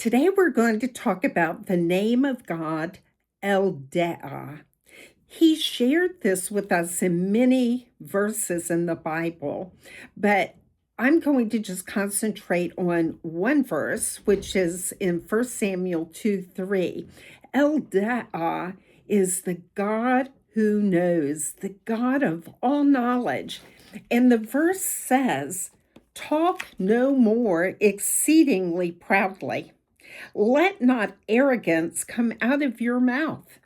Today we're going to talk about the name of God, Deah. He shared this with us in many verses in the Bible, but I'm going to just concentrate on one verse, which is in 1 Samuel 2:3. Deah is the God who knows, the God of all knowledge. And the verse says, "Talk no more exceedingly proudly. Let not arrogance come out of your mouth,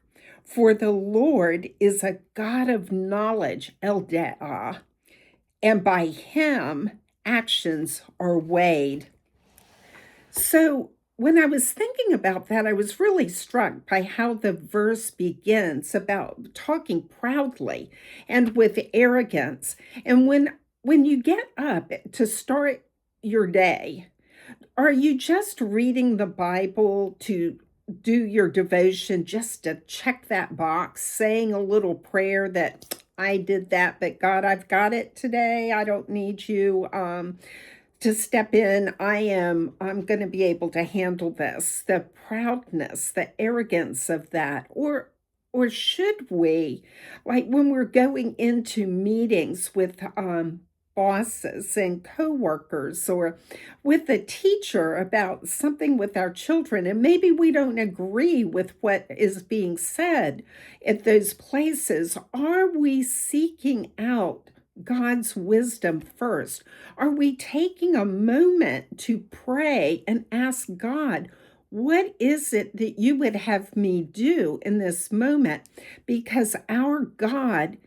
for the Lord is a God of knowledge, Deah, and by him actions are weighed." So when I was thinking about that, I was really struck by how the verse begins about talking proudly and with arrogance. And when you get up to start your day, are you just reading the Bible to do your devotion, just to check that box, saying a little prayer that I did that, but God, I've got it today. I don't need you to step in. I'm going to be able to handle this. The proudness, the arrogance of that, or should we, like when we're going into meetings with bosses and coworkers, or with a teacher about something with our children, and maybe we don't agree with what is being said at those places, are we seeking out God's wisdom first? Are we taking a moment to pray and ask God, what is it that you would have me do in this moment? Because our God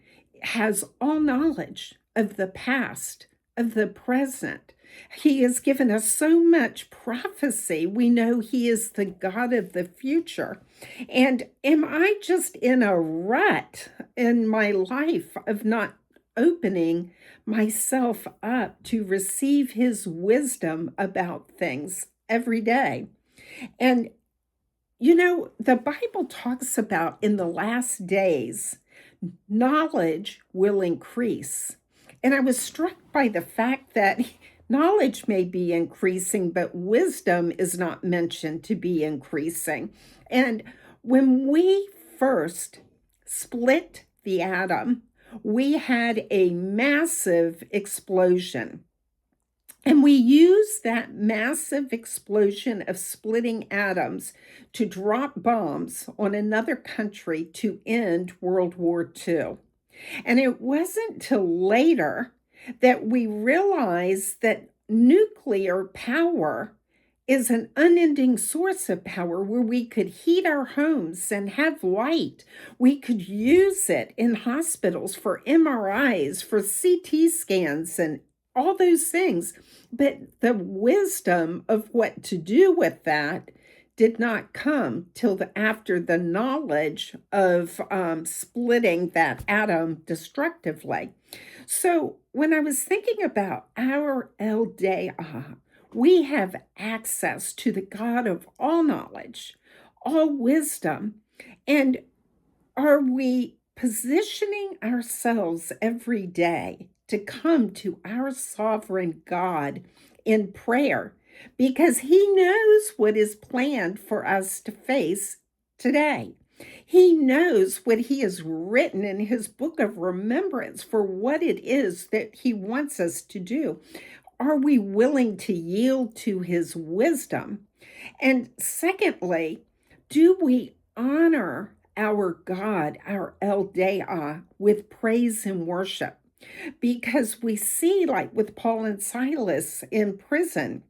has all knowledge of the past, of the present. He has given us so much prophecy. We know He is the God of the future. And am I just in a rut in my life of not opening myself up to receive His wisdom about things every day? And the Bible talks about in the last days, knowledge will increase. And I was struck by the fact that knowledge may be increasing, but wisdom is not mentioned to be increasing. And when we first split the atom, we had a massive explosion. And we used that massive explosion of splitting atoms to drop bombs on another country to end World War II. And it wasn't till later that we realized that nuclear power is an unending source of power where we could heat our homes and have light. We could use it in hospitals for MRIs, for CT scans, and all those things. But the wisdom of what to do with that did not come till after the knowledge of splitting that atom destructively. So when I was thinking about our Deah, we have access to the God of all knowledge, all wisdom. And are we positioning ourselves every day to come to our sovereign God in prayer? Because He knows what is planned for us to face today. He knows what He has written in His book of remembrance for what it is that He wants us to do. Are we willing to yield to His wisdom? And secondly, do we honor our God, our Deah, with praise and worship? Because we see, like with Paul and Silas in prison,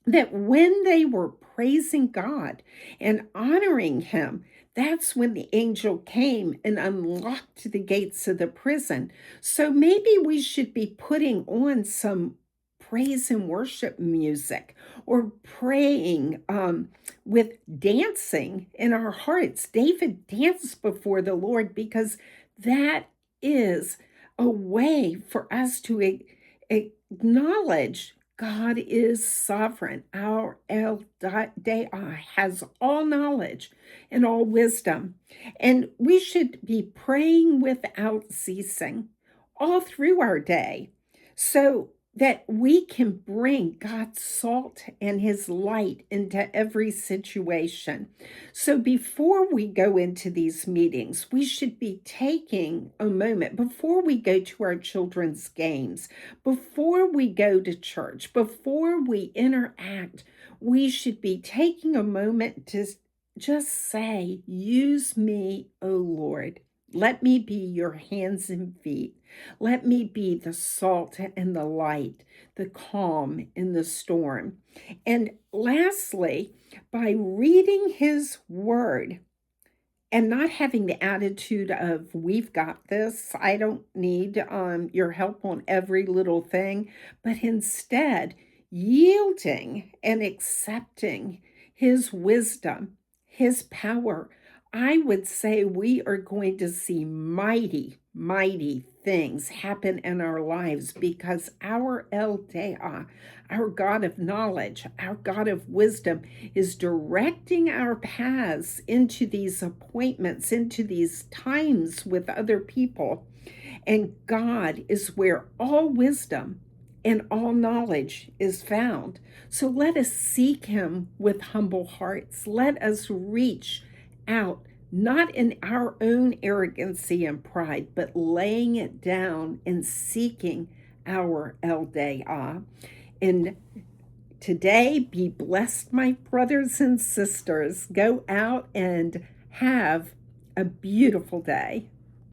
that when they were praising God and honoring Him, that's when the angel came and unlocked the gates of the prison. So maybe we should be putting on some praise and worship music, or praying with dancing in our hearts. David danced before the Lord because that is a way for us to acknowledge God is sovereign. Our Deah has all knowledge and all wisdom. And we should be praying without ceasing all through our day. So that we can bring God's salt and his light into every situation. So before we go into these meetings, we should be taking a moment before we go to our children's games, before we go to church, before we interact, we should be taking a moment to just say, use me, O Lord. Let me be your hands and feet. Let me be the salt and the light, the calm in the storm. And lastly, by reading his word and not having the attitude of, we've got this, I don't need your help on every little thing, but instead yielding and accepting his wisdom, his power, I would say we are going to see mighty, mighty things happen in our lives because our El Deah, our God of knowledge, our God of wisdom, is directing our paths into these appointments, into these times with other people. And God is where all wisdom and all knowledge is found. So let us seek him with humble hearts. Let us reach out, not in our own arrogancy and pride, but laying it down and seeking our El Deah. And today, be blessed, my brothers and sisters. Go out and have a beautiful day.